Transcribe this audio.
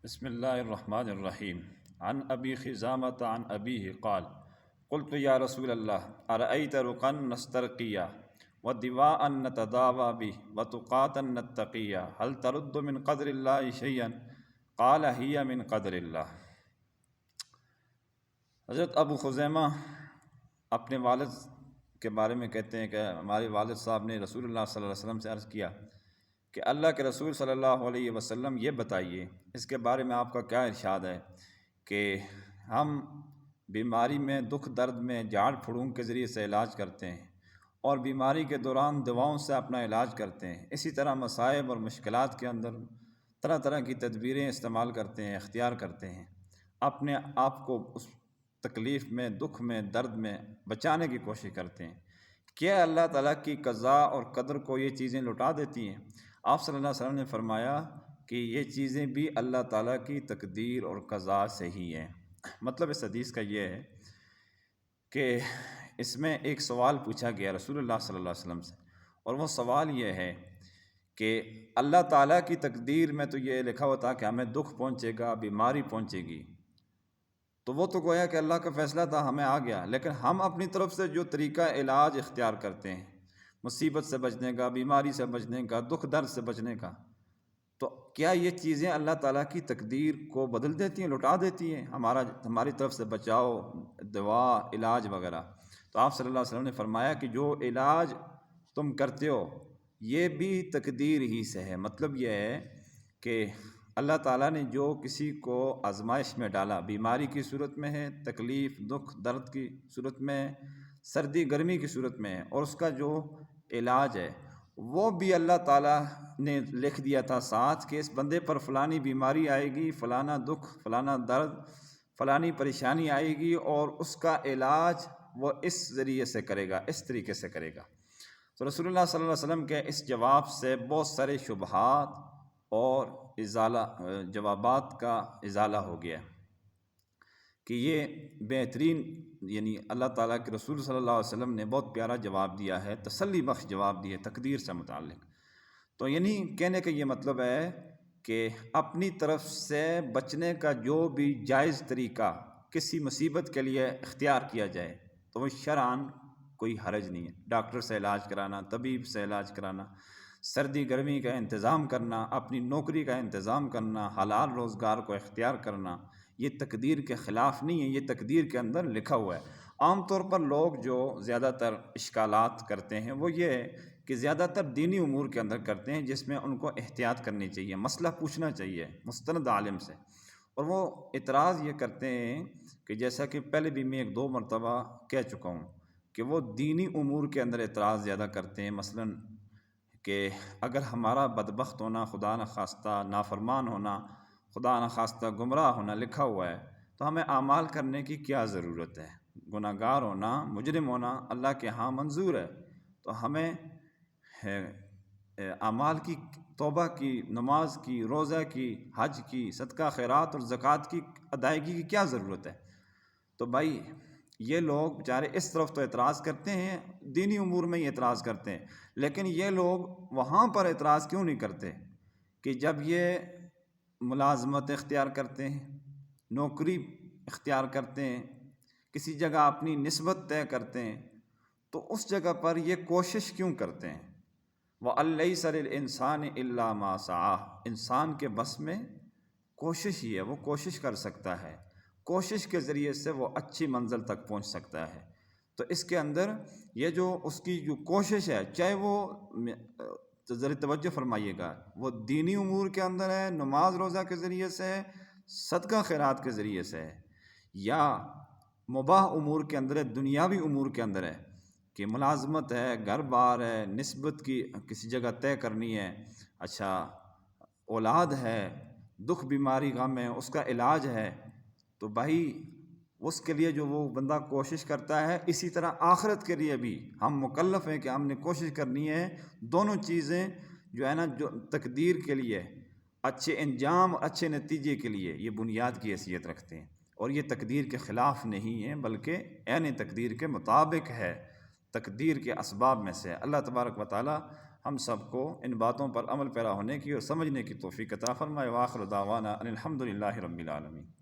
بسم اللہ الرحمن الرحیم عن ابی خزامۃ عن ابیہ قال قلت یا رسول اللہ ارأیت رقا نسترقیہ ودواء نتداوى به وتقاتا نتقیہ هل ترد من قدر اللہ شیئا قال ہی من قدر اللہ۔ حضرت ابو خزیمہ اپنے والد کے بارے میں کہتے ہیں کہ ہمارے والد صاحب نے رسول اللہ صلی اللہ علیہ وسلم سے عرض کیا کہ اللہ کے رسول صلی اللہ علیہ وسلم یہ بتائیے اس کے بارے میں آپ کا کیا ارشاد ہے کہ ہم بیماری میں دکھ درد میں جھاڑ پھوڑوں کے ذریعے سے علاج کرتے ہیں اور بیماری کے دوران دواؤں سے اپنا علاج کرتے ہیں، اسی طرح مصائب اور مشکلات کے اندر طرح طرح کی تدبیریں استعمال کرتے ہیں، اختیار کرتے ہیں، اپنے آپ کو اس تکلیف میں دکھ میں درد میں بچانے کی کوشش کرتے ہیں۔ کیا اللہ تعالیٰ کی قضاء اور قدر کو یہ چیزیں لٹا دیتی ہیں؟ آپ صلی اللہ علیہ وسلم نے فرمایا کہ یہ چیزیں بھی اللہ تعالیٰ کی تقدیر اور قضاء سے ہی ہیں۔ مطلب اس حدیث کا یہ ہے کہ اس میں ایک سوال پوچھا گیا رسول اللہ صلی اللہ علیہ وسلم سے، اور وہ سوال یہ ہے کہ اللہ تعالیٰ کی تقدیر میں تو یہ لکھا ہوا تھا کہ ہمیں دکھ پہنچے گا، بیماری پہنچے گی، تو وہ تو گویا کہ اللہ کا فیصلہ تھا، ہمیں آ گیا، لیکن ہم اپنی طرف سے جو طریقہ علاج اختیار کرتے ہیں مصیبت سے بچنے کا، بیماری سے بچنے کا، دکھ درد سے بچنے کا، تو کیا یہ چیزیں اللہ تعالیٰ کی تقدیر کو بدل دیتی ہیں، لٹا دیتی ہیں ہماری طرف سے بچاؤ، دوا، علاج وغیرہ؟ تو آپ صلی اللہ علیہ وسلم نے فرمایا کہ جو علاج تم کرتے ہو یہ بھی تقدیر ہی سے ہے۔ مطلب یہ ہے کہ اللہ تعالیٰ نے جو کسی کو آزمائش میں ڈالا، بیماری کی صورت میں ہے، تکلیف دکھ درد کی صورت میں ہے، سردی گرمی کی صورت میں ہے، اور اس کا جو علاج ہے وہ بھی اللہ تعالیٰ نے لکھ دیا تھا ساتھ کہ اس بندے پر فلانی بیماری آئے گی، فلانا دکھ، فلانا درد، فلانی پریشانی آئے گی، اور اس کا علاج وہ اس ذریعے سے کرے گا، اس طریقے سے کرے گا۔ تو رسول اللہ صلی اللہ علیہ وسلم کے اس جواب سے بہت سارے شبہات اور جوابات کا ازالہ ہو گیا کہ یہ بہترین، یعنی اللہ تعالیٰ کے رسول صلی اللہ علیہ وسلم نے بہت پیارا جواب دیا ہے، تسلی بخش جواب دی ہے تقدیر سے متعلق۔ تو یعنی کہنے کا یہ مطلب ہے کہ اپنی طرف سے بچنے کا جو بھی جائز طریقہ کسی مصیبت کے لیے اختیار کیا جائے تو وہ شرعاً کوئی حرج نہیں ہے۔ ڈاکٹر سے علاج کرانا، طبیب سے علاج کرانا، سردی گرمی کا انتظام کرنا، اپنی نوکری کا انتظام کرنا، حلال روزگار کو اختیار کرنا، یہ تقدیر کے خلاف نہیں ہے، یہ تقدیر کے اندر لکھا ہوا ہے۔ عام طور پر لوگ جو زیادہ تر اشکالات کرتے ہیں وہ یہ ہے کہ زیادہ تر دینی امور کے اندر کرتے ہیں جس میں ان کو احتیاط کرنی چاہیے، مسئلہ پوچھنا چاہیے مستند عالم سے، اور وہ اعتراض یہ کرتے ہیں کہ جیسا کہ پہلے بھی میں ایک دو مرتبہ کہہ چکا ہوں کہ وہ دینی امور کے اندر اعتراض زیادہ کرتے ہیں، مثلاً کہ اگر ہمارا بدبخت ہونا، خدا نخواستہ نافرمان ہونا، خدا نخواستہ گمراہ ہونا لکھا ہوا ہے تو ہمیں اعمال کرنے کی کیا ضرورت ہے؟ گناہ گار ہونا، مجرم ہونا اللہ کے ہاں منظور ہے، تو ہمیں اعمال کی، توبہ کی، نماز کی، روزہ کی، حج کی، صدقہ خیرات اور زکوٰۃ کی ادائیگی کی کیا ضرورت ہے؟ تو بھائی یہ لوگ بیچارے اس طرف تو اعتراض کرتے ہیں، دینی امور میں ہی اعتراض کرتے ہیں، لیکن یہ لوگ وہاں پر اعتراض کیوں نہیں کرتے کہ جب یہ ملازمت اختیار کرتے ہیں، نوکری اختیار کرتے ہیں، کسی جگہ اپنی نسبت طے کرتے ہیں، تو اس جگہ پر یہ کوشش کیوں کرتے ہیں؟ وَأَلَّيْسَ لِلْإِنسَانِ إِلَّا مَا سَعَىٰ، انسان کے بس میں کوشش ہی ہے، وہ کوشش کر سکتا ہے، کوشش کے ذریعے سے وہ اچھی منزل تک پہنچ سکتا ہے۔ تو اس کے اندر یہ جو اس کی جو کوشش ہے، چاہے وہ ذرا توجہ فرمائیے گا، وہ دینی امور کے اندر ہے، نماز روزہ کے ذریعے سے ہے، صدقہ خیرات کے ذریعے سے ہے، یا مباح امور کے اندر ہے، دنیاوی امور کے اندر ہے کہ ملازمت ہے، گھر بار ہے، نسبت کی کسی جگہ طے کرنی ہے، اچھا اولاد ہے، دکھ بیماری غم ہے، اس کا علاج ہے، تو بھائی اس کے لیے جو وہ بندہ کوشش کرتا ہے، اسی طرح آخرت کے لیے بھی ہم مکلف ہیں کہ ہم نے کوشش کرنی ہے، دونوں چیزیں جو ہے نا، جو تقدیر کے لیے اچھے انجام، اچھے نتیجے کے لیے یہ بنیاد کی حیثیت رکھتے ہیں، اور یہ تقدیر کے خلاف نہیں ہے بلکہ عین تقدیر کے مطابق ہے، تقدیر کے اسباب میں سے۔ اللہ تبارک و تعالی ہم سب کو ان باتوں پر عمل پیرا ہونے کی اور سمجھنے کی توفیق عطا فرمائے۔ وآخر دعوانا ان الحمد للہ رب العالمین۔